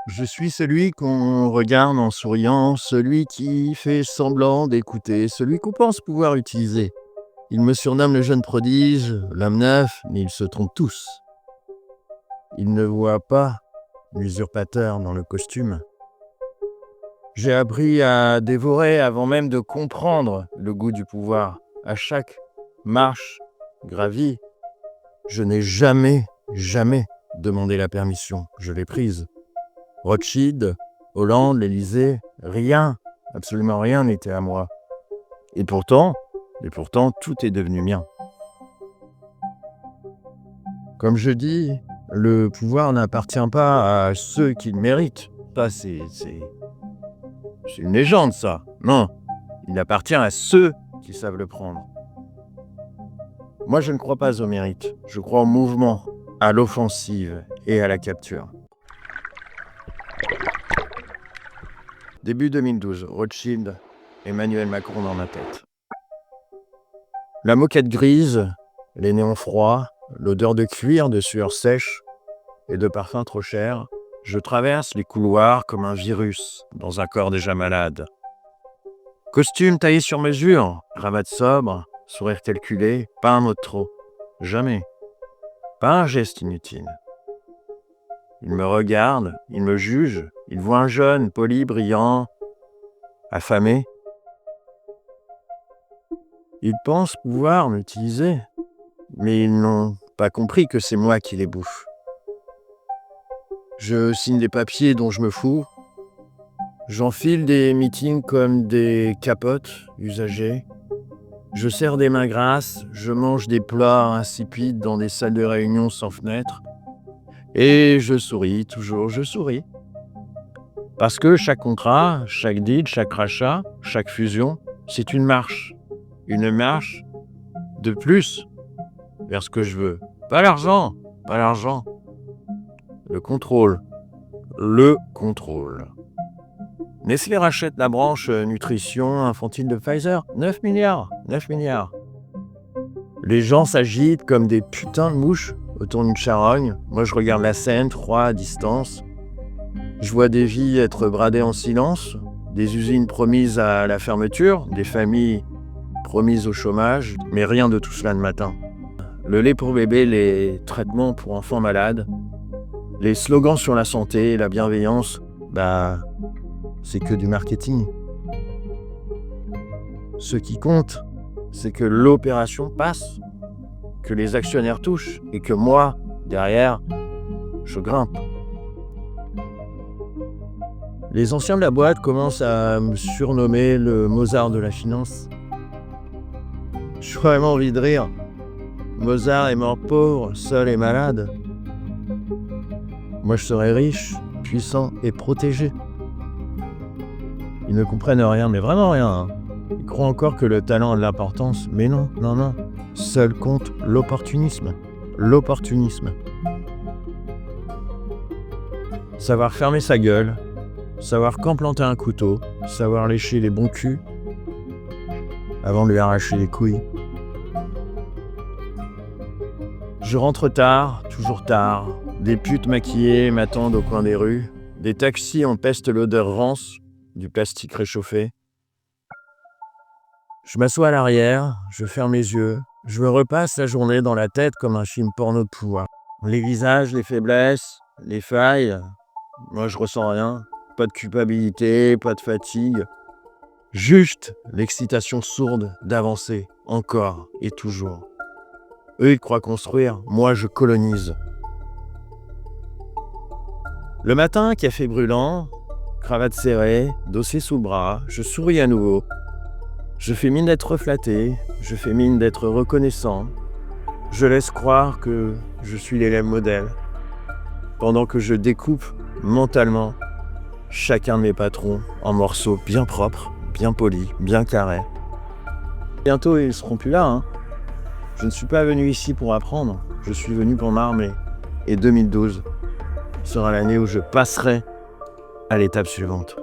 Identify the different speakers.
Speaker 1: Je suis celui qu'on regarde en souriant, celui qui fait semblant d'écouter, celui qu'on pense pouvoir utiliser. Ils me surnomment le jeune prodige, l'homme neuf, mais ils se trompent tous. Ils ne voient pas l'usurpateur dans le costume. J'ai appris à dévorer avant même de comprendre le goût du pouvoir. À chaque marche gravie, je n'ai jamais demandé la permission. Je l'ai prise. Rothschild, Hollande, l'Élysée, rien, absolument rien n'était à moi. Et pourtant, tout est devenu mien. Comme je dis, le pouvoir n'appartient pas à ceux qui le méritent. Ça, c'est une légende, ça. Non, il appartient à ceux qui savent le prendre. Moi, je ne crois pas au mérite. Je crois au mouvement, à l'offensive et à la capture. Début 2012, Rothschild, Emmanuel Macron dans ma tête. La moquette grise, les néons froids, l'odeur de cuir, de sueur sèche et de parfum trop cher. Je traverse les couloirs comme un virus dans un corps déjà malade. Costume taillé sur mesure, cravate sobre, sourire calculé, pas un mot de trop. Jamais. Pas un geste inutile. Il me regarde, il me juge, il voit un jeune, poli, brillant, affamé. Ils pensent pouvoir m'utiliser, mais ils n'ont pas compris que c'est moi qui les bouffe. Je signe des papiers dont je me fous. J'enfile des meetings comme des capotes usagées. Je serre des mains grasses, je mange des plats insipides dans des salles de réunion sans fenêtre. Et je souris, toujours je souris. Parce que chaque contrat, chaque deal, chaque rachat, chaque fusion, c'est une marche. Une marche de plus vers ce que je veux. Pas l'argent. Le contrôle. Nestlé rachète la branche nutrition infantile de Pfizer. 9 milliards. Les gens s'agitent comme des putains de mouches autour d'une charogne. Moi, je regarde la scène, froid, à distance. Je vois des vies être bradées en silence, des usines promises à la fermeture, des familles promises au chômage, mais rien de tout cela le matin. Le lait pour bébé, les traitements pour enfants malades, les slogans sur la santé, la bienveillance, c'est que du marketing. Ce qui compte, c'est que l'opération passe, que les actionnaires touchent et que moi, derrière, je grimpe. Les anciens de la boîte commencent à me surnommer le Mozart de la finance. J'ai vraiment envie de rire. Mozart est mort pauvre, seul et malade. Moi, je serais riche, puissant et protégé. Ils ne comprennent rien, mais vraiment rien. Ils croient encore que le talent a de l'importance. Mais non. Seul compte l'opportunisme. Savoir fermer sa gueule, savoir quand planter un couteau, savoir lécher les bons culs avant de lui arracher les couilles. Je rentre tard, toujours tard. Des putes maquillées m'attendent au coin des rues. Des taxis empestent l'odeur rance du plastique réchauffé. Je m'assois à l'arrière, je ferme les yeux. Je me repasse la journée dans la tête comme un film porno de pouvoir. Les visages, les faiblesses, les failles. Moi, je ressens rien. Pas de culpabilité, pas de fatigue. Juste l'excitation sourde d'avancer, encore et toujours. Eux, ils croient construire, moi, je colonise. Le matin, café brûlant, cravate serrée, dossier sous le bras, je souris à nouveau. Je fais mine d'être flatté, je fais mine d'être reconnaissant. Je laisse croire que je suis l'élève modèle, pendant que je découpe mentalement chacun de mes patrons en morceaux bien propres, bien polis, bien carrés. Bientôt, ils seront plus là. Je ne suis pas venu ici pour apprendre, je suis venu pour m'armer. Et 2012 sera l'année où je passerai à l'étape suivante.